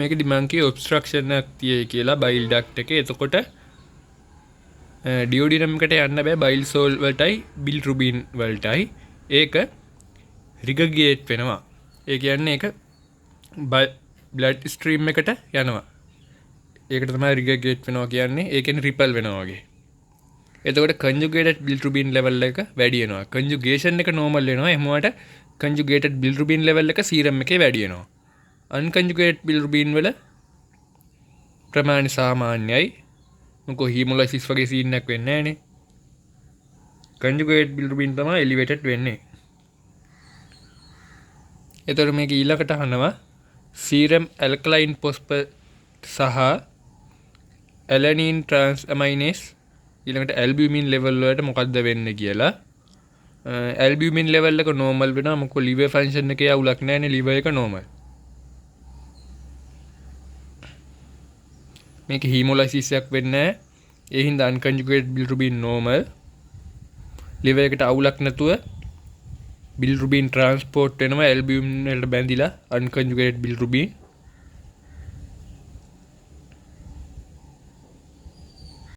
මේකෙදි මං කිය ඔබ්ස්ට්‍රක්ෂන් එකක් තියෙයි කියලා බයිල් ඩක්ට් එකේ. එතකොට ඩියෝඩිනම් එකට යන්න බෑ බයිල් සෝල් වලටයි බිලිරුබින් වලටයි. ඒක රිගගේට් වෙනවා. ඒ කියන්නේ ඒක බ්ලඩ් ස්ට්‍රීම් එකට යනවා. ඒකට තමයි රිගගේට් වෙනවා කියන්නේ. ඒ කියන්නේ රිපල් වෙනවා වගේ. එතකොට conjugated bilirubin level එක වැඩි වෙනවා. conjugation එක normal වෙනවා. එහෙමවට conjugated bilirubin level එක serum එකේ වැඩි වෙනවා. unconjugated bilirubin වල ප්‍රමාණය සාමාන්‍යයි. මොකෝ hemolysis වගේ scene එකක් වෙන්නේ නැහනේ. conjugated bilirubin තමයි elevated වෙන්නේ. එතකොට මේක ඊළඟට අහනවා serum alkaline phosphate සහ alanine transaminase ඊළඟට albumin level වලට මොකද්ද වෙන්නේ කියලා. albumin level එක normal වෙනවා. මොකද liver function එකේ අවුලක් නැහැනේ. liver එක normal. මේක hemolysis එකක් වෙන්නේ නැහැ. ඒ හින්දා unconjugated bilirubin normal. liver එකට අවුලක් නැතුව bilirubin transport වෙනවා albumin වලට බැඳිලා unconjugated bilirubin.